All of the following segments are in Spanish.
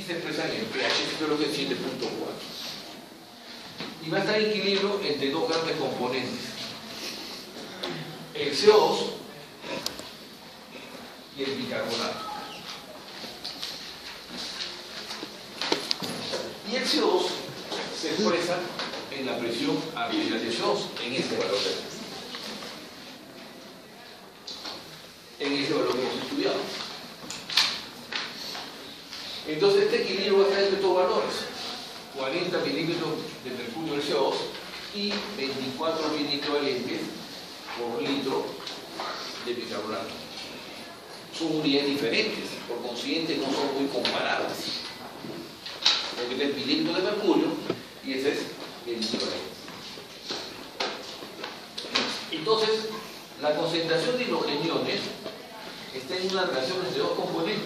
se expresa en el pH, creo que es 7.4. Y va a estar en equilibrio entre dos grandes componentes. El CO2 y el bicarbonato. Y el CO2 se expresa en la presión arterial de CO2, en este valor de aquí. En ese valor que hemos estudiado. Entonces este equilibrio va a estar entre estos valores: 40 milímetros de mercurio del CO2 y 24 miliequivalentes por litro de bicarbonato. Son unidades diferentes, por consiguiente no son muy comparables. Porque este es milímetro de mercurio y ese es el equivalente. Entonces, la concentración de hidrogeniones está en una relación entre dos componentes: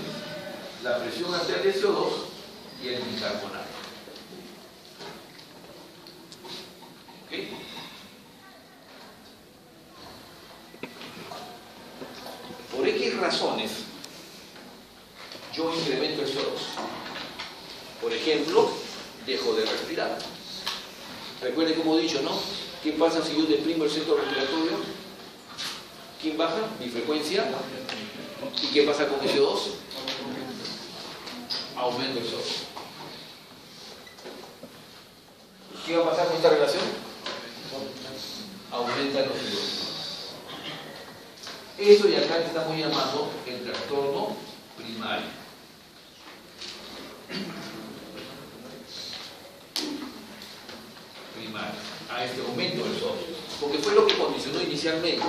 la presión arterial de CO2 y el bicarbonato. ¿Okay? Por X razones, yo incremento el CO2. Por ejemplo, dejo de respirar. Recuerden como he dicho, ¿no? ¿Qué pasa si yo deprimo el centro respiratorio? ¿Quién baja? Mi frecuencia. ¿Y qué pasa con el CO2? Aumento el CO2. ¿Qué va a pasar con esta relación? Aumentan los CO2. Eso y acá estamos llamando el trastorno primario. A este aumento del CO2, porque fue lo que condicionó inicialmente,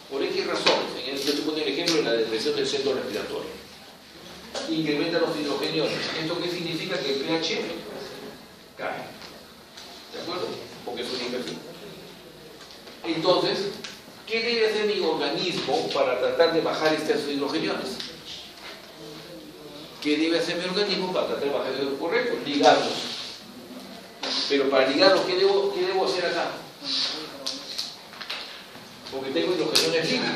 por X razones. Yo te pongo el ejemplo de la depresión del centro respiratorio. Incrementa los hidrogeniones. ¿Esto qué significa? Que el pH cae. ¿De acuerdo? Porque es una inversión. Entonces, ¿qué debe hacer mi organismo para tratar de bajar estos hidrogeniones? ¿Qué debe hacer mi organismo para tratar de bajar estos hidrogeniones? Correcto, ligarlos. Pero para ligarlos, ¿qué debo hacer acá? Porque tengo hidrogeniones libres.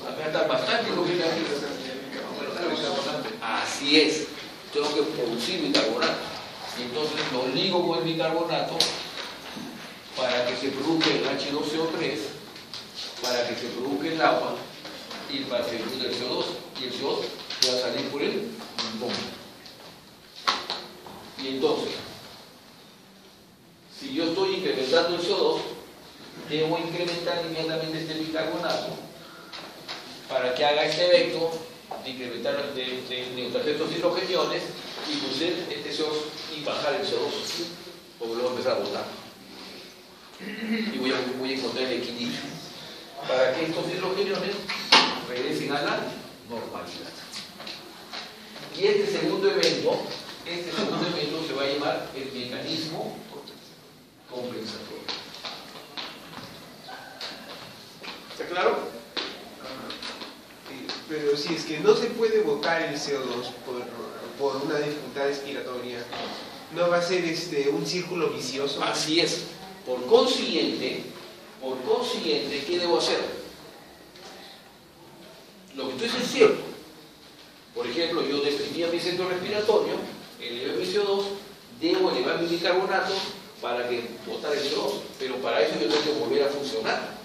Acá está bastante hidrogenio. Así es. Tengo que producir bicarbonato. Y entonces lo ligo con el bicarbonato para que se produzca el H2CO3, para que se produzca el agua y para que se produzca el CO2. Y el CO2 pueda salir por el pulmón. Y entonces, si yo estoy incrementando el CO2, debo incrementar inmediatamente este bicarbonato para que haga este efecto de incrementar, de neutralizar estos hidrogeniones y producir este CO2 y bajar el CO2, porque luego empezar a botar. Y voy a encontrar el equilibrio para que estos hidrogeniones regresen a la normalidad. Y este segundo evento se va a llamar el mecanismo compensatorio. ¿Está claro? Pero si es que no se puede botar el CO2 por una dificultad respiratoria, ¿no va a ser un círculo vicioso? Así es. Por consiguiente, ¿qué debo hacer? Lo que estoy diciendo es cierto. Por ejemplo, yo deprimía mi centro respiratorio, elevé mi CO2, debo elevar mi bicarbonato para que botar el CO2, pero para eso yo tengo que volver a funcionar.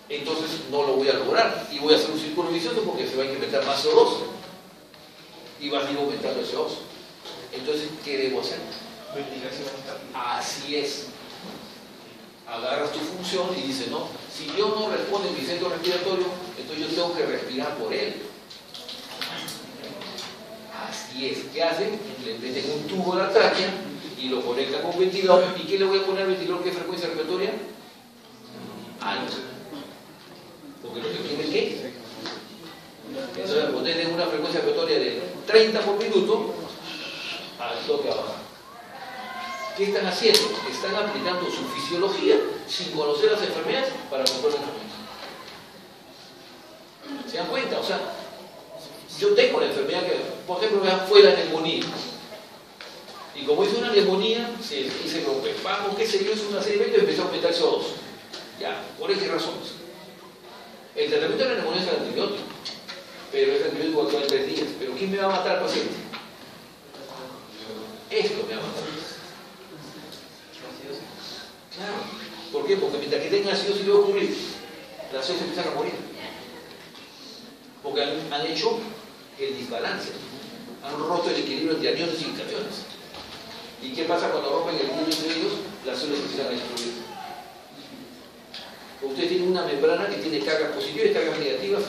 Entonces no lo voy a lograr y voy a hacer un círculo vicioso porque se va a incrementar más CO2 y va a seguir aumentando el CO2. Entonces, ¿qué debo hacer? Ventilación estática. Así es. Agarras tu función y dices, no, si yo no respondo en mi centro respiratorio, entonces yo tengo que respirar por él. Así es. ¿Qué hacen? Le meten un tubo a la tráquea y lo conectan con un ventilador. ¿Y qué le voy a poner al ventilador? ¿Qué frecuencia respiratoria? Alta. Porque lo que quiere es que entonces ponerle una frecuencia respiratoria de 30 por minuto al toque a bajar. ¿Qué están haciendo? Están aplicando su fisiología sin conocer las enfermedades para controlar la enfermedad. ¿Se dan cuenta? O sea, yo tengo la enfermedad que, por ejemplo, fue la neumonía. Y como hice una neumonía, se rompe. Vamos, qué sé yo, es una serie de eventos y empezó a aumentar el CO2. Ya, por esas razones. El tratamiento de la neumonía es el antibiótico. pero ese antibiótico actúa en 3 días. ¿Pero quién me va a matar al paciente? Esto me va a matar. Claro. ¿Por qué? Porque mientras que tenga acidosis va a ocurrir, las células empiezan a morir. Porque han hecho el desbalance, han roto el equilibrio entre aniones y cationes. ¿Y qué pasa cuando rompen el equilibrio entre ellos? Las células empiezan a destruir. Usted tiene una membrana que tiene cargas positivas y cargas negativas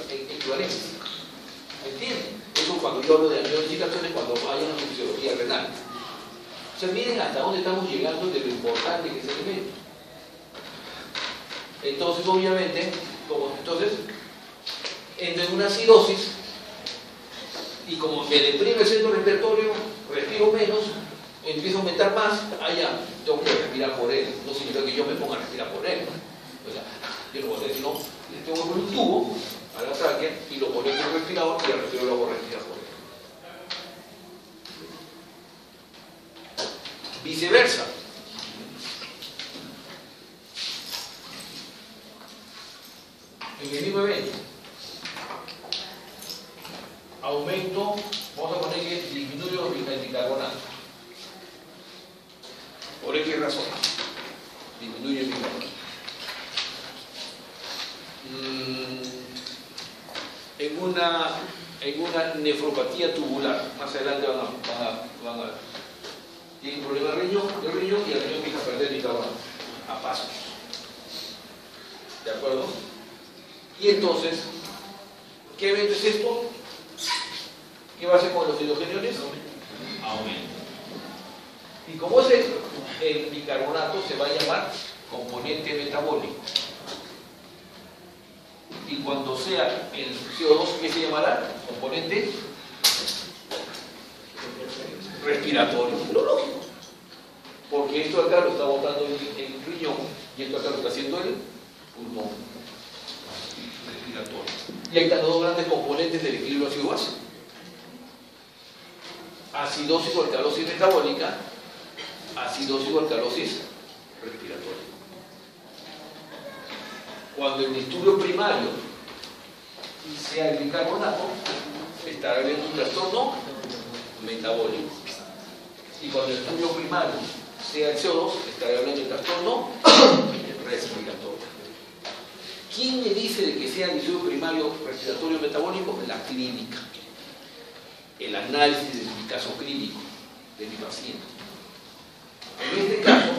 equivalentes. ¿Entienden? Eso cuando yo hablo de aniones y cationes, cuando hay una fisiología renal. O sea, miren hasta dónde estamos llegando de lo importante que es el alimento. Entonces, obviamente, entro en una acidosis y como me deprime el centro respiratorio, respiro menos, empiezo a aumentar más, allá tengo que respirar por él. No significa que yo me ponga a respirar por él. O sea, yo no voy a hacer, sino le tengo que poner un tubo a la tráquea y lo conecto al respirador y al respirador lo hago respirar por él. Viceversa. En el mismo evento, aumento, vamos a poner que disminuye el bicarbonato. ¿Por qué razón? Disminuye el bicarbonato. En una nefropatía tubular, más adelante van a ver. Tiene un problema del riñón y el riñón empieza a perder bicarbonato a pasos. ¿De acuerdo? Y entonces, ¿qué evento es esto? ¿Qué va a hacer con los hidrogeniones? Aumenta. Y como es el bicarbonato, se va a llamar componente metabólico. Y cuando sea el CO2, ¿qué se llamará? Componente respiratorio. Lo lógico. Porque esto acá lo está botando el riñón y esto acá lo está haciendo el pulmón respiratorio. Y ahí están los dos grandes componentes del equilibrio ácido-base. Acidosis o alcalosis metabólica, acidosis o alcalosis respiratoria. Cuando el disturbio primario sea el bicarbonato, estará habiendo un trastorno metabólico. Y cuando el disturbio primario sea el CO2, estará hablando de trastorno respiratorio. ¿Quién me dice de que sea el disturbio primario respiratorio metabólico? La clínica. El análisis de mi caso clínico de mi paciente. En este caso,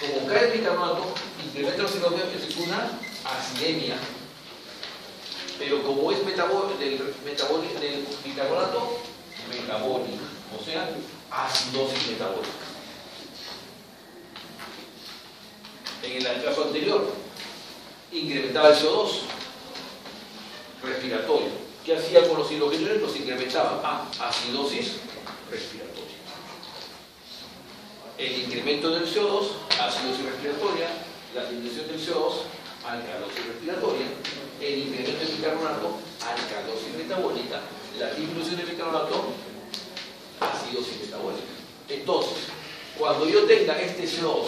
como cae el bicarbonato, incrementa los hidrogenos, es una acidemia. Pero como es del bicarbonato, metabólica, o sea, acidosis metabólica. En el caso anterior, incrementaba el CO2 respiratorio. ¿Qué hacía con los hidrogeniones? Los incrementaba a acidosis respiratoria. El incremento del CO2, acidosis respiratoria, la disminución del CO2, alcalosis respiratoria, el incremento del bicarbonato, alcalosis metabólica, la disminución del bicarbonato, acidosis metabólica. Entonces, cuando yo tenga este CO2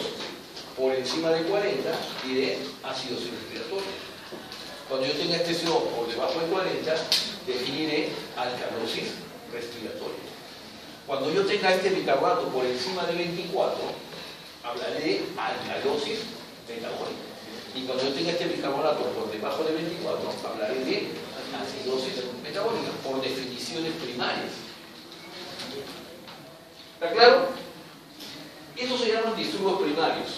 por encima de 40, diré acidosis respiratoria. Cuando yo tenga este CO2 por debajo de 40, definiré alcalosis respiratoria. Cuando yo tenga este bicarbonato por encima de 24, hablaré de alcalosis metabólica. Y cuando yo tenga este bicarbonato por debajo de 24, hablaré de acidosis metabólica, por definiciones primarias. ¿Está claro? Esos se llaman disturbios primarios.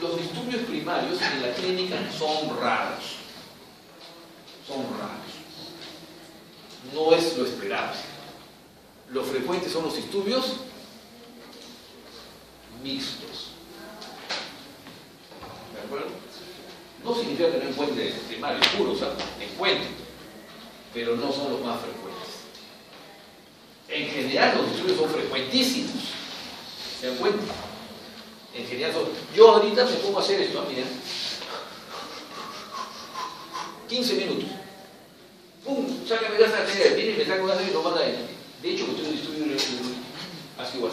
Los disturbios primarios en la clínica son raros. Son raros. No es lo esperable. Lo frecuente son los disturbios mixtos. ¿De acuerdo? No significa que no encuentre primarios puros, o sea, encuentre, pero no son los más frecuentes. En general los disturbios son frecuentísimos. ¿Se dan cuenta? En general son... Yo ahorita me pongo a hacer esto, miren. 15 minutos. ¡Pum! Sácame gas de la viene y me saca un gas y lo manda a él. De hecho, que estoy en un disturbio así igual,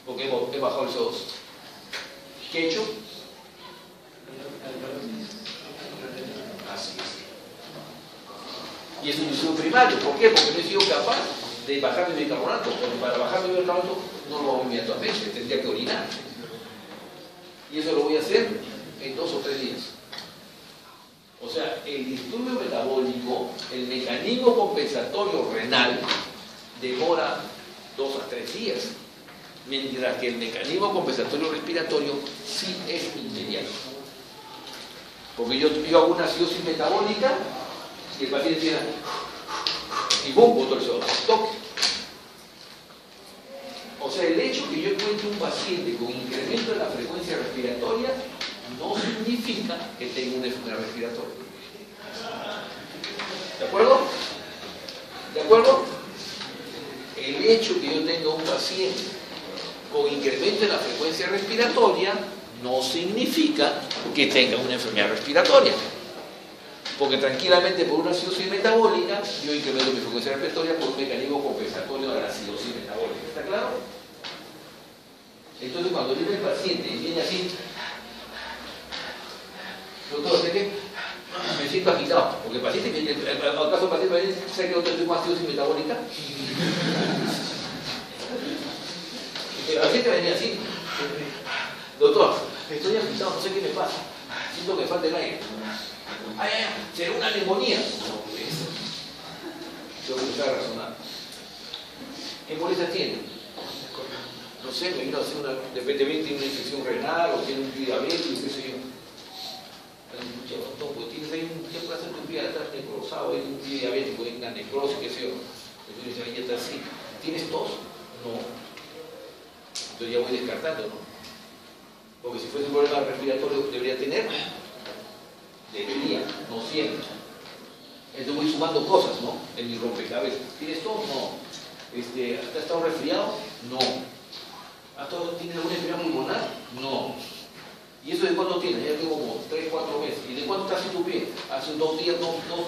porque he bajado el CO2. ¿Qué he hecho? Así es. Y es un disturbio primario. ¿Por qué? Porque no he sido capaz de bajar mi bicarbonato. Porque para bajar mi bicarbonato no lo hago inmediatamente, tendría que orinar. Y eso lo voy a hacer en 2 o 3 días. O sea, el disturbio metabólico, el mecanismo compensatorio renal, demora 2 a 3 días. Mientras que el mecanismo compensatorio respiratorio sí es inmediato. Porque yo hago una acidosis metabólica y el paciente tiene y ¡bum! Boto el CO2, toque. O sea, el hecho que yo encuentre un paciente con incremento en la frecuencia respiratoria no significa que tenga una enfermedad respiratoria. ¿De acuerdo? ¿De acuerdo? El hecho que yo tenga un paciente con incremento en la frecuencia respiratoria no significa que tenga una enfermedad respiratoria. Porque tranquilamente por una acidosis metabólica yo incremento mi frecuencia respiratoria por un mecanismo compensatorio de la acidosis metabólica. ¿Está claro? Entonces cuando viene el paciente y viene así, doctor, ¿de qué? Me siento agitado, porque el paciente viene, al caso del paciente viene, ¿sabe que doctor tengo acidosis metabólica? El paciente venía así, doctor, estoy agitado, no sé qué me pasa, siento que me falta el aire. Ay, ay, será una neumonía. No, pues. Yo voy a empezar a razonar. ¿Qué molestias tiene? No sé, me vino a hacer de repente tiene una infección renal o tiene un diabetes, qué sé yo. Pues tienes ahí ¿qué puede hacer tu pie atrás necrosado? Hay un pie diabético, hay una necrosis, qué sé yo. Entonces ahí está así. ¿Tienes tos? No. Entonces ya voy descartando, ¿no? Porque si fuese un problema respiratorio debería tener. Debería, no siempre. Entonces voy sumando cosas, ¿no? En mi rompecabezas. ¿Tienes tos? No. ¿Has estado resfriado? No. ¿Tienes alguna enfermedad pulmonar? No. ¿Y eso de cuándo tienes? Ya tengo como 3, 4 meses. ¿Y de cuánto está haciendo tu pie? Hace 2 días,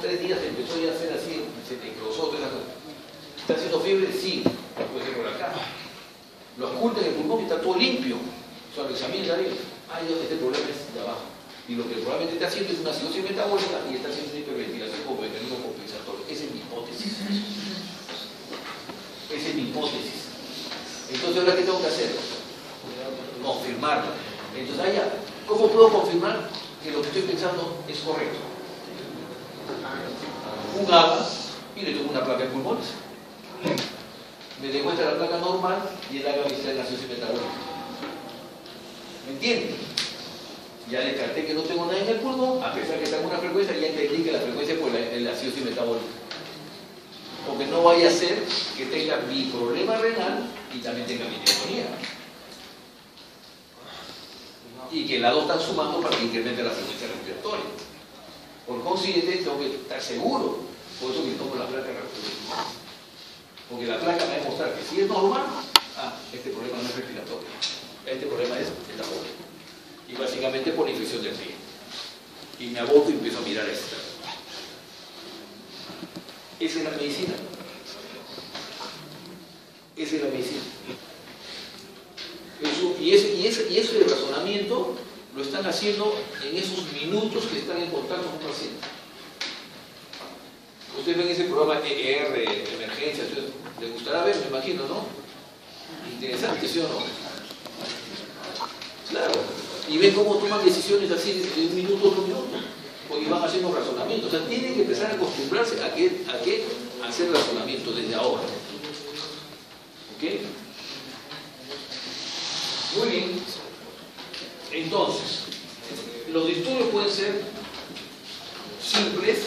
3 días empezó ya a hacer así, se te cruzó toda esa cosa. ¿Está haciendo fiebre? Sí. Puede ser por acá. Lo oculta en el pulmón y está todo limpio. O sea, lo examina bien. Este problema es de abajo. Y lo que probablemente está haciendo es una acidosis metabólica y está haciendo una hiperventilación como mecanismo compensatorio. Esa es mi hipótesis. Esa es mi hipótesis. Entonces, ¿ahora qué tengo que hacer? Confirmarla. Entonces, ¿cómo puedo confirmar que lo que estoy pensando es correcto? Un ABA y le tomo una placa en pulmones. Me demuestra la placa normal y el ABA me está en la acidosis metabólica. ¿Me entienden? Ya descarté que no tengo nada en el pulmón, a pesar que está en una frecuencia, ya entendí que la frecuencia es por la acidosis metabólica. Porque no vaya a ser que tenga mi problema renal y también tenga mi neumonía. Y que las dos están sumando para que incremente la frecuencia respiratoria. Por consiguiente, tengo que estar seguro. Por eso que tomo la placa respiratoria. Porque la placa me va a demostrar que si es normal, este problema no es respiratorio. Este problema es metabólico. Y básicamente por infección del pie. Y me agoto y empiezo a mirar esto. Esa es la medicina. Esa es la medicina. Y ese razonamiento lo están haciendo en esos minutos que están en contacto con un paciente. Ustedes ven ese programa ER, emergencia, les gustará ver, me imagino, ¿no? Interesante, ¿sí o no? Claro. Y ven cómo toman decisiones así de un minuto a otro minuto. Porque van haciendo razonamiento. O sea, tienen que empezar a acostumbrarse a hacer razonamiento desde ahora. ¿Ok? Muy bien. Entonces, los disturbios pueden ser simples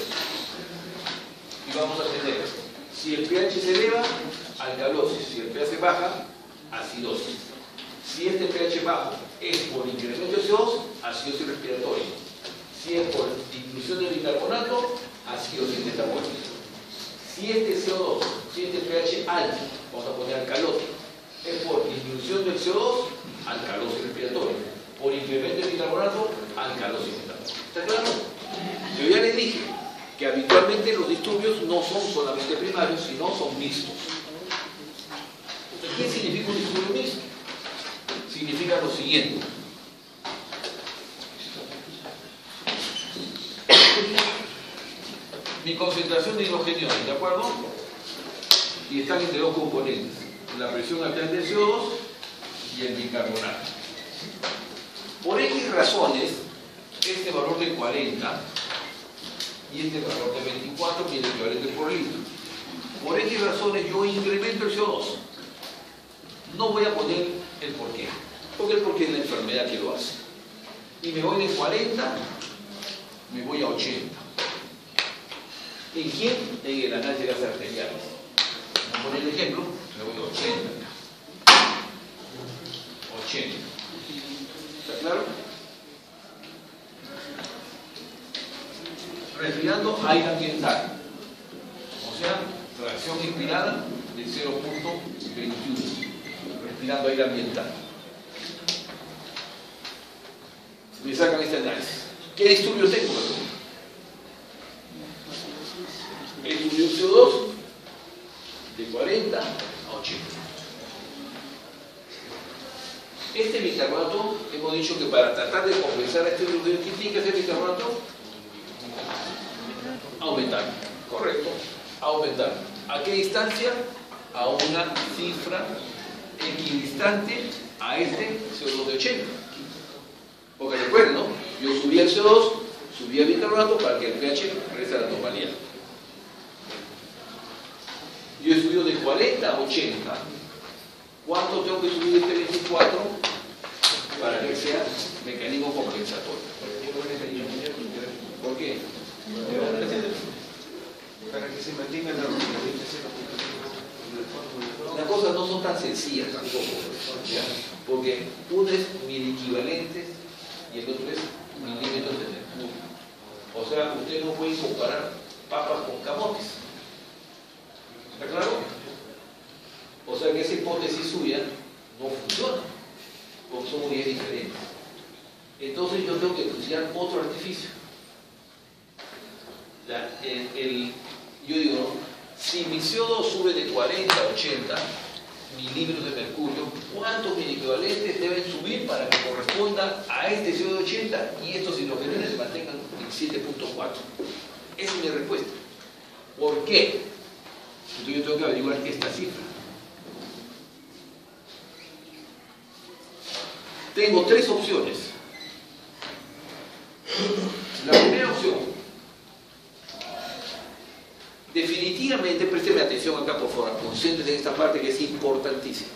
y vamos a tener, si el pH se eleva, alcalosis. Si el pH baja, acidosis. Si este pH bajo es por incremento de CO2, acidosis respiratoria. Si es por disminución del bicarbonato, acidosis metabólica. Si este CO2, si este pH alto, vamos a poner alcalosis, es por disminución del CO2, alcalosis respiratoria. Por incremento del bicarbonato, alcalosis metabólica. ¿Está claro? Yo ya les dije que habitualmente los disturbios no son solamente primarios, sino son mixtos. ¿Qué significa un disturbio mixto? Significa lo siguiente. mi concentración de hidrogeniones, ¿de acuerdo? Y están entre dos componentes, la presión arterial del CO2 y el bicarbonato. Por X razones, este valor de 40 y este valor de 24 mil equivalentes por litro. Por X razones yo incremento el CO2. No voy a poner el porqué, porque el porqué es la enfermedad que lo hace. Y me voy de 40, me voy a 80. ¿En quién? En el análisis de gases arteriales. Vamos a poner el ejemplo, me voy a 80. 80. ¿Está claro? Respirando aire ambiental. O sea, fracción inspirada de 0.21. Respirando aire ambiental. Me sacan este análisis. ¿Qué disturbio tengo? Estudio CO2 de 40 a 80. Este bicarbonato, hemos dicho que para tratar de compensar este hidrógeno, ¿qué tiene que hacer el bicarbonato? Aumentar. Correcto. Aumentar. ¿A qué distancia? A una cifra equidistante a este CO2 de 80. Porque recuerden, ¿no? Yo subía el CO2, subía el bicarbonato para que el pH regrese a la normalidad. Yo he subido de 40 a 80. ¿Cuánto tengo que subir este 24 para que sea mecanismo compensatorio? ¿Por qué? Para que se mantenga la organización. Las cosas no son tan sencillas tampoco, ¿ya? Porque uno es miliequivalentes y el otro es milímetros de mercurio. O sea, ustedes no pueden comparar papas con camotes. ¿Está claro? O sea que esa hipótesis suya no funciona, porque son unidades diferentes. Entonces yo tengo que utilizar otro artificio. Yo digo, ¿no? Si mi CO2 sube de 40 a 80 milímetros de mercurio, ¿cuántos miliequivalentes deben subir para que corresponda a este CO2 de 80 y estos hidrogeniones se mantengan en 7.4? Esa es mi respuesta. ¿Por qué? Entonces yo tengo que averiguar esta cifra. Tengo tres opciones. La primera opción, definitivamente, présteme atención acá por favor, concéntrense en esta parte que es importantísima.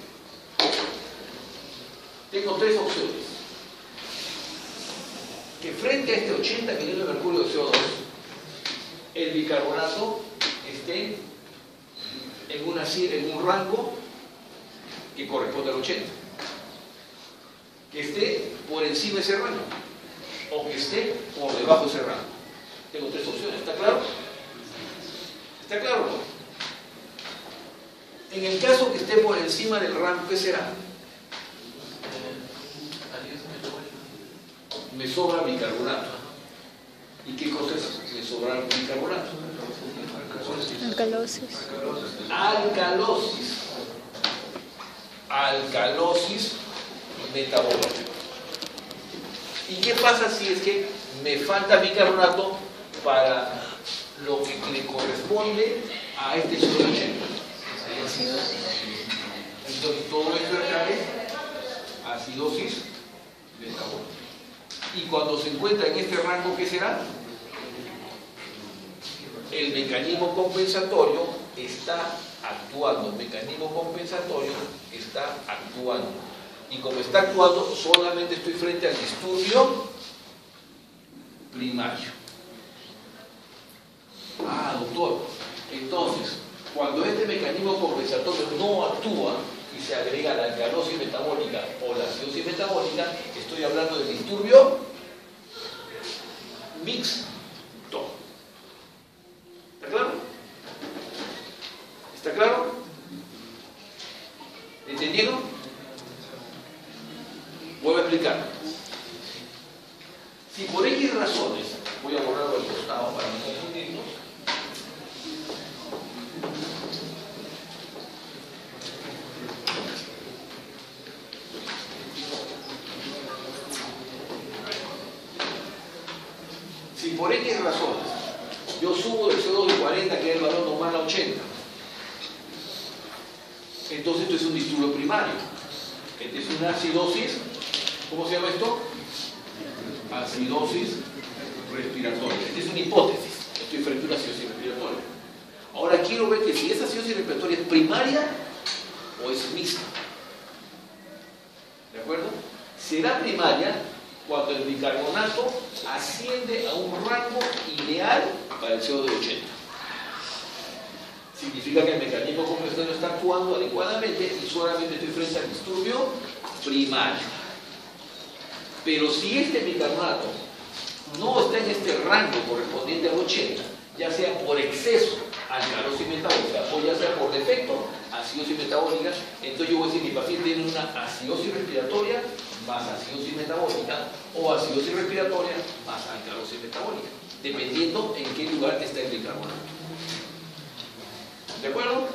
Tengo tres opciones. Que frente a este 80 milímetros de mercurio de CO2, el bicarbonato esté en un rango que corresponde al 80. Que esté por encima de ese rango o que esté por debajo de ese rango. Tengo tres opciones, ¿está claro? ¿Está claro o no? En el caso que esté por encima del rango, ¿qué será? Me sobra bicarbonato. ¿Y qué cosa es? Me sobra bicarbonato. Alcalosis. Alcalosis. Alcalosis metabólica. ¿Y qué pasa si es que me falta bicarbonato para lo que le corresponde a este CO2 de 80? Entonces todo esto acá es acidosis metabólica. Y cuando se encuentra en este rango, ¿qué será? El mecanismo compensatorio está actuando. El mecanismo compensatorio está actuando. Y como está actuando, solamente estoy frente al disturbio primario. Ah, doctor. Entonces, cuando este mecanismo compensatorio no actúa y se agrega la alcalosis metabólica o la acidosis metabólica, estoy hablando de disturbio mixto. ¿Está claro? ¿Está claro? ¿Entendieron? Vuelvo a explicar. Si por X razones, voy a borrarlo al costado para no confundirnos, si por X razones yo subo del CO2 de 40, que es el valor normal, a 80. Entonces esto es un disturbio primario. Este es una acidosis, ¿cómo se llama esto? Acidosis respiratoria. Esta es una hipótesis. Estoy frente a una acidosis respiratoria. Ahora quiero ver que si esa acidosis respiratoria es primaria o es mixta. ¿De acuerdo? Será primaria cuando el bicarbonato asciende a un rango ideal para el CO2 de 80. Significa que el mecanismo compresivo está actuando adecuadamente y solamente estoy frente al disturbio primario. Pero si este bicarbonato no está en este rango correspondiente al 80, ya sea por exceso alcalosis metabólica o ya sea por defecto acidosis metabólica, entonces yo voy a decir que mi paciente tiene una acidosis respiratoria más acidosis metabólica o acidosis respiratoria más alcalosis metabólica, dependiendo en qué lugar está el bicarbonato. ¿De acuerdo?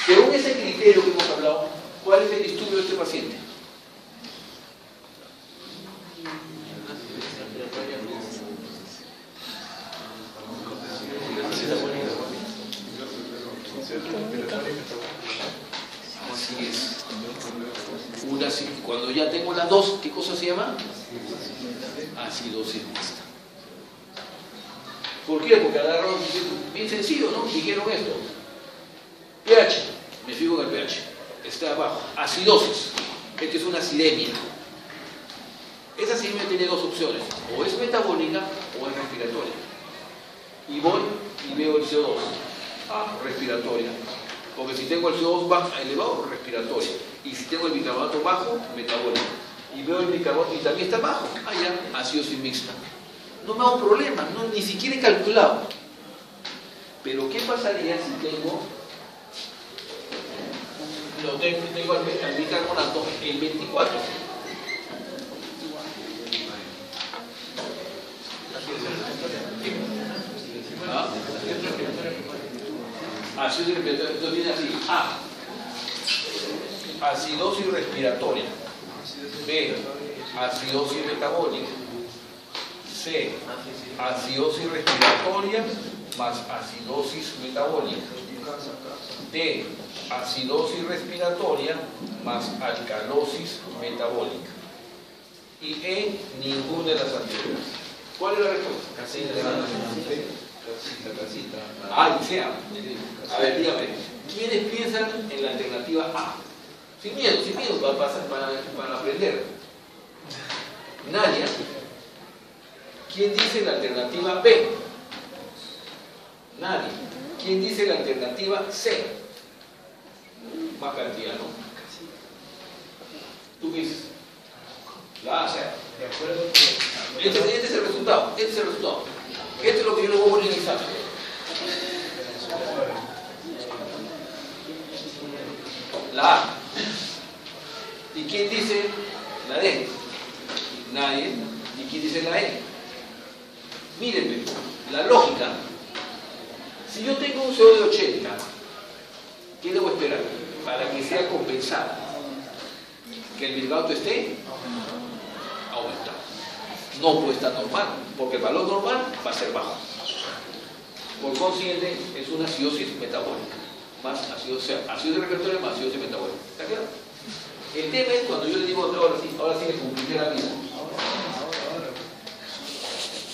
Según ese criterio que hemos hablado, ¿cuál es el disturbio de este paciente? Así es. Cuando ya tengo las dos, ¿qué cosa se llama? Acidosis mixta. ¿Por qué? Porque agarraron, bien sencillo, ¿no? Dijeron esto. pH, me fijo en el pH. Está abajo. Acidosis. Esta es una acidemia. Esa acidemia tiene dos opciones. O es metabólica o es respiratoria. Y voy y veo el CO2. Respiratoria. Porque si tengo el CO2 bajo, elevado, respiratoria. Y si tengo el bicarbonato bajo, metabólico. Y veo el bicarbonato y también está bajo. Ya, acidosis mixta. No me hago problema, no, ni siquiera he calculado. Pero ¿qué pasaría si tengo al bicarbonato en 24? Acidosis respiratoria, entonces viene así. A. Acidosis respiratoria. B. Acidosis metabólica. C. Acidosis respiratoria más acidosis metabólica. D. Acidosis respiratoria más alcalosis metabólica. Y E. Ninguna de las anteriores. ¿Cuál es la respuesta? Sea. A ver, dígame, ¿quiénes piensan en la alternativa A? Sin miedo, para aprender. Nadia. ¿Quién dice la alternativa B? Nadie. ¿Quién dice la alternativa C? Más cantidad, ¿no? ¿Tú qué dices? La A. De acuerdo que... Este es el resultado. Este es el resultado. Esto es lo que yo le voy a poner en el examen. La A. ¿Y quién dice la D? Nadie. ¿Y quién dice la E? Mírenme, la lógica. Si yo tengo un CO de 80, ¿qué debo esperar? Para que sea compensada. Que el bicarbonato esté aumentado. No puede estar normal, porque el valor normal va a ser bajo. Por consiguiente, es una acidosis metabólica. Más acidosis respiratoria más acidosis metabólica. ¿Está claro? El tema es cuando yo le digo ahora sí me compliqué la vida.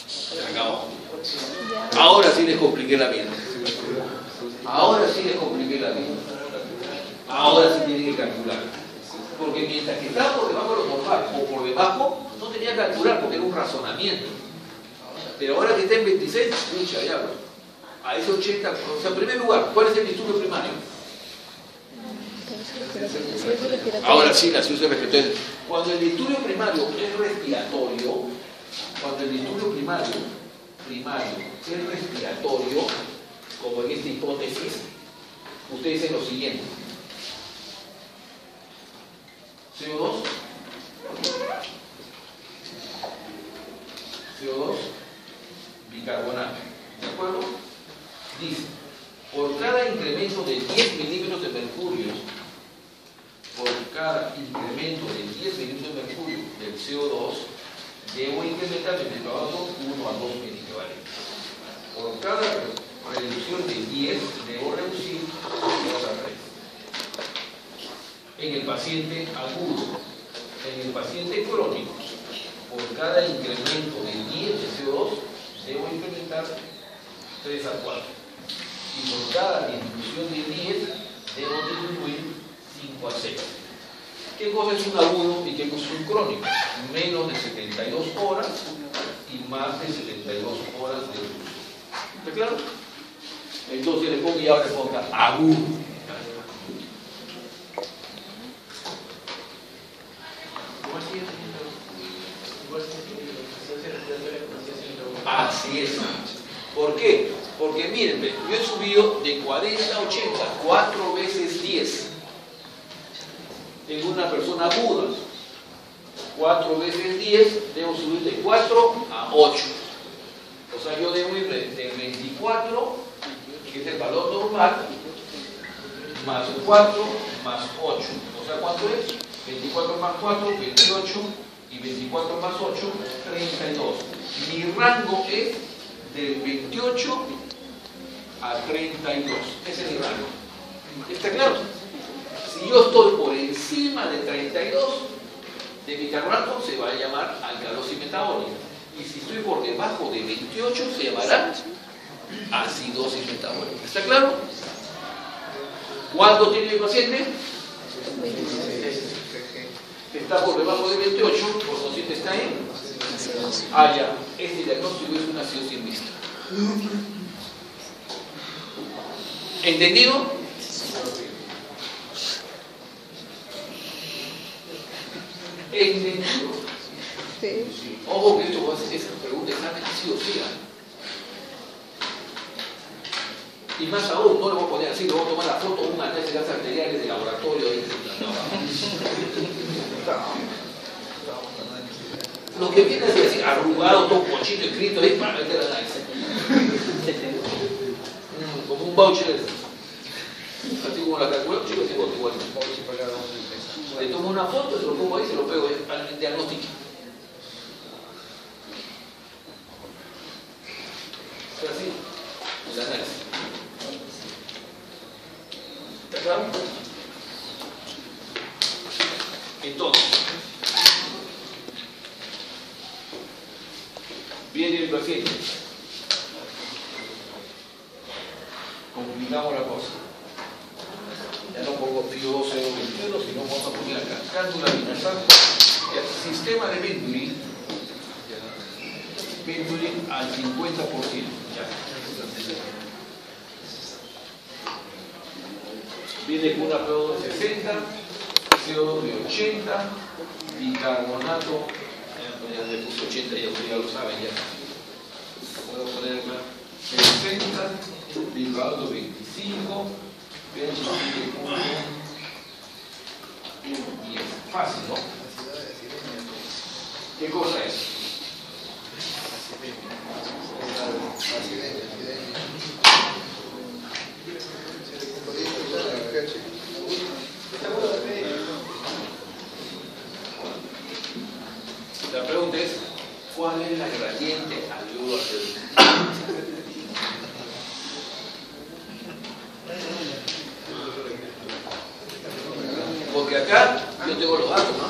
Se acabó. Ahora sí les compliqué la vida. Ahora sí les compliqué la vida. Ahora sí tienen que calcular. Porque mientras que estaba por debajo de lo normal o por debajo, no tenía que calcular porque era un razonamiento. Pero ahora que está en 26, escucha, ya. A ese 80, o sea, en primer lugar, ¿cuál es el disturbio primario? Ahora sí, la acidosis respiratoria. Cuando el disturbio primario es respiratorio, cuando el disturbio primario es respiratorio, como en esta hipótesis, usted dice lo siguiente. CO2, bicarbonato, ¿de acuerdo? Dice, por cada incremento de 10 milímetros de mercurio, por cada incremento de 10 milímetros de mercurio del CO2, debo incrementar el bicarbonato 1 a 2 miliequivalentes. Por cada reducción de 10, debo reducir 2 a 3. En el paciente agudo, en el paciente crónico, por cada incremento de 10 de CO2, debo incrementar 3 a 4. Y por cada disminución de 10, debo disminuir 5 a 6. ¿Qué cosa es un agudo y qué cosa es un crónico? Menos de 72 horas y más de 72 horas de uso. ¿Está claro? Entonces le pongo y ahora le ponga agudo. Así es. ¿Por qué? Porque miren, yo he subido de 40 a 80, 4 veces 10. Tengo una persona aguda. 4 veces 10, debo subir de 4 a 8. O sea, yo debo ir de 24, que es el valor normal, más 4 más 8. O sea, ¿cuánto es? 24 más 4, 28, y 24 más 8, 32. Mi rango es del 28 a 32. Ese es mi rango. ¿Está claro? Si yo estoy por encima de 32, de bicarbonato se va a llamar alcalosis metabólica. Y si estoy por debajo de 28, se llamará acidosis metabólica. ¿Está claro? ¿Cuánto tiene el paciente? Está por debajo de 28, por consiguiente está en. Ah, ya. Este diagnóstico es una acidosis mixta. ¿Entendido? ¿Entendido? Sí. Ojo que esto va a ser esa pregunta examen sí o sí. Y más aún, no le voy a poner así, le voy a tomar la foto de un análisis de gas arteriales de laboratorio. Lo que viene es decir, arrugado, todo cochino escrito ahí para meter análisis. Como un voucher. Así como la calculo, chicos, igual. Le tomo una foto, se lo pongo ahí, se lo pego al diagnóstico. Es así, el análisis. ¿Está claro? Entonces, viene el paciente. Complicamos la cosa. Ya no pongo PIO 021, sino vamos a poner acá cándula vinasal, sistema de Venturi al 50%. Ya. Viene con una PO2 de 60, CO2 de 80, bicarbonato, ya le puse 80, ya lo saben ya. Puedo poner acá 60, bicarbonato 25, y es fácil, ¿no? ¿Qué cosa es? La pregunta es, ¿cuál es la gradiente al yodo arterial? Porque acá yo tengo los datos, ¿no?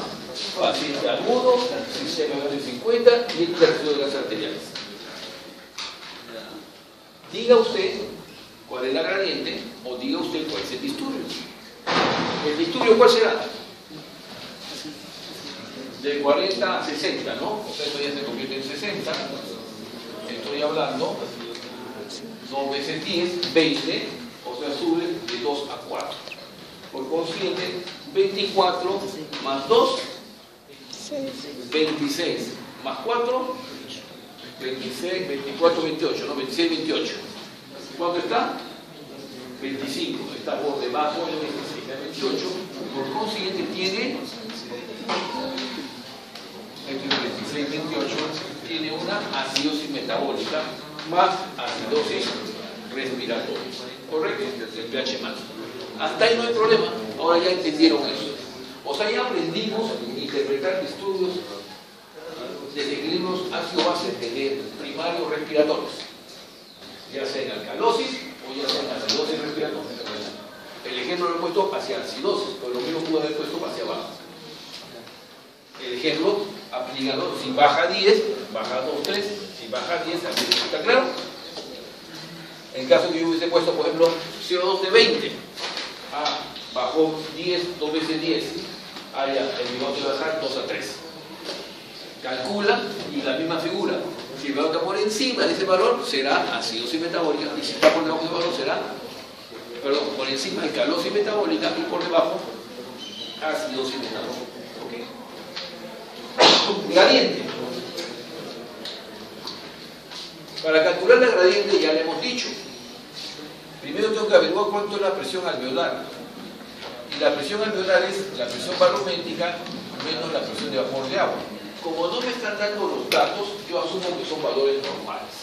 Paciente agudo, sistema de 50 y el tercio de las arteriales. Diga usted cuál es la gradiente o diga usted cuál es el disturbio. ¿El disturbio cuál será? De 40 a 60, ¿no? O sea, esto ya se convierte en 60. Estoy hablando 2 veces 10, 20, o sea, sube de 2 a 4. Por consiguiente, 24 más 2, 26, más 4, 26, 24, 28, no, 26, 28. ¿Cuánto está? 25, está por debajo de 26, 28. Por consiguiente, tiene 26, 28, tiene una acidosis metabólica más acidosis respiratoria. ¿Correcto? El pH más. Hasta ahí no hay problema. Ahora ya entendieron eso. O sea, ya aprendimos a interpretar disturbios desequilibrios ácido-base primarios respiratorios. ya sea en alcalosis o ya sea en acidosis respiratoria. El ejemplo lo he puesto hacia acidosis, pero lo mismo pudo haber puesto hacia abajo. El ejemplo, aplícalo, si baja 10, baja 2, 3, si baja 10, ¿está claro? En caso que yo hubiese puesto, por ejemplo, CO2 de 20, bajó 10, 2 veces 10, ya, el bigote va a bajar 2 a 3. Calcula y la misma figura. Si el valor está por encima de ese valor, será acidosis metabólica, y si está por debajo de ese valor, será, perdón, por encima de alcalosis metabólica y por debajo, acidosis metabólica. Gradiente. Para calcular la gradiente ya le hemos dicho. Primero tengo que averiguar cuánto es la presión alveolar. Y la presión alveolar es la presión barométrica menos la presión de vapor de agua. Como no me están dando los datos, yo asumo que son valores normales.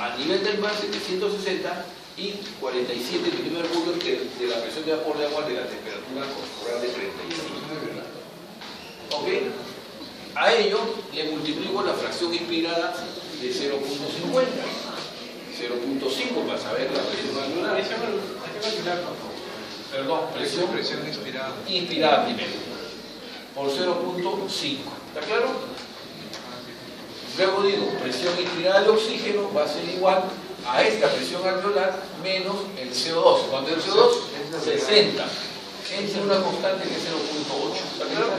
A nivel del mar 760 y 47 milímetros de la presión de vapor de agua de la temperatura corporal de 35. ¿Ok? A ello le multiplico la fracción inspirada de 0.50, 0.5 para saber la presión alveolar. Perdón, presión inspirada primero, por 0.5. ¿Está claro? Luego digo, presión inspirada de oxígeno va a ser igual a esta presión alveolar menos el CO2. ¿Cuánto es el CO2? 60. Entre una constante que es 0.8. ¿Está claro?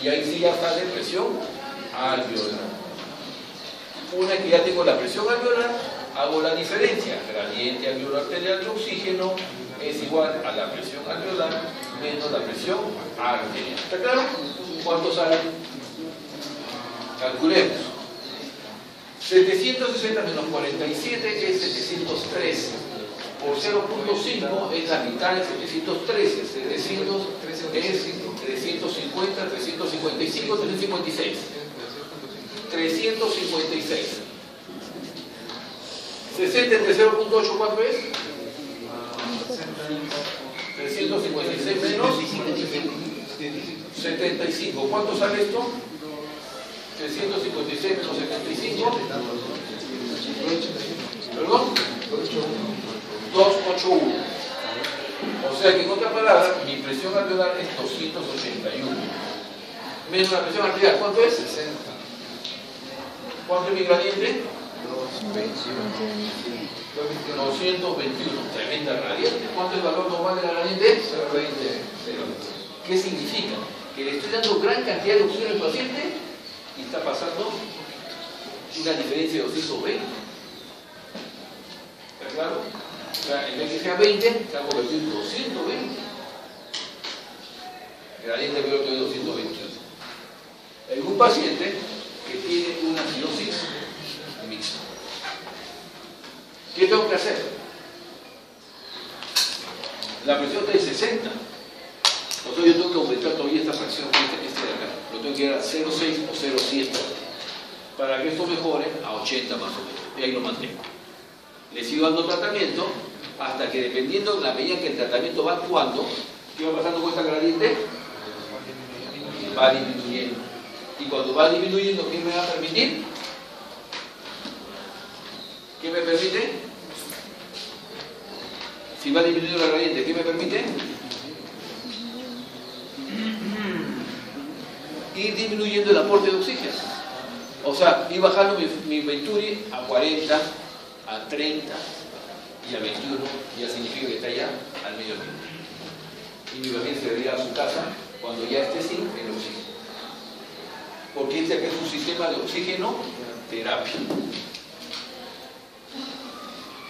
Y ahí sí ya sale presión alveolar. Una vez que ya tengo la presión alveolar, hago la diferencia. Gradiente alveolar arterial de oxígeno es igual a la presión alveolar menos la presión arterial. ¿Está claro? ¿Cuánto sale? Calculemos. 760 menos 47 es 713. Por 0.5 es la mitad de 713. 700 es 350, 355, 356. 356. 60 entre 0.8, ¿cuánto es? 356 menos 75. ¿Cuánto sale esto? 356 menos 75. ¿Perdón? 281. O sea que en otras palabras, mi presión alveolar es 281. Menos la presión arterial, ¿cuánto es? 60. ¿Cuánto es mi gradiente? 221. Tremenda gradiente. ¿Cuánto es el valor normal de la gradiente? 0,20. ¿Qué significa? Que le estoy dando gran cantidad de oxígeno al paciente y está pasando una diferencia de 220. ¿Está claro? O sea, en vez de que sea 20, se ha convertido en 220. Gradiente alveolar de 221. Hay un paciente que tiene una acidosis mixta. ¿Qué tengo que hacer? La presión está en 60. Entonces yo tengo que aumentar todavía esta fracción, este de acá. Lo tengo que ir a 0,6 o 0,7 para que esto mejore a 80 más o menos. Y ahí lo mantengo. Le sigo dando tratamiento hasta que, dependiendo de la medida que el tratamiento va actuando, ¿qué va pasando con esta gradiente? Va disminuyendo. Y cuando va disminuyendo, ¿qué me va a permitir? ¿Qué me permite? Si va disminuyendo la gradiente, ¿qué me permite? Ir disminuyendo el aporte de oxígeno. O sea, ir bajando mi Venturi a 40, a 30 y a 21, ya significa que está ya al medio ambiente. Y mi paciente se debería ir a su casa cuando ya esté sin el oxígeno. Porque este aquí es un sistema de oxígeno terapia.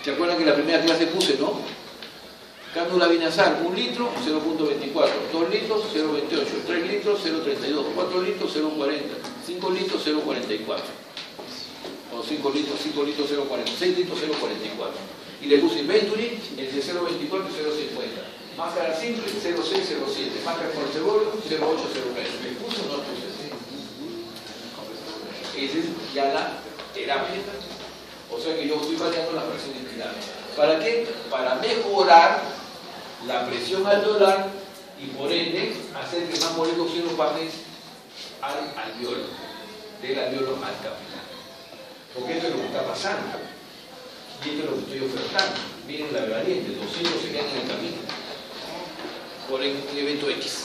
¿Se acuerdan que en la primera clase puse, no? Cánula binazal, 1 litro, 0.24, 2 litros, 0.28, 3 litros, 0.32, 4 litros, 0.40, 5 litros, 0.44. O 5 litros, 0.40, 6 litros, 0.44. Y le puse Venturi entre 0.24 y 0.50. Máscara simple, 0.6, 0.7. Máscara con el cebolo, 0.8, 0.9. ¿Le puse o no le puse? Esa es ya la terapia. O sea que yo estoy variando la presión inspirada. ¿Para qué? Para mejorar la presión alveolar y por ende hacer que más moléculas de oxígeno pasen al alveolo, del alveolo al capilar. Porque esto es lo que está pasando. Y esto es lo que estoy ofertando. Miren la variante, 200 se quedan en el camino por un evento X.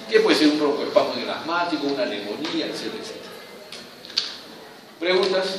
Que puede ser un espasmo asmático, una neumonía, etcétera, etcétera. ¿Preguntas?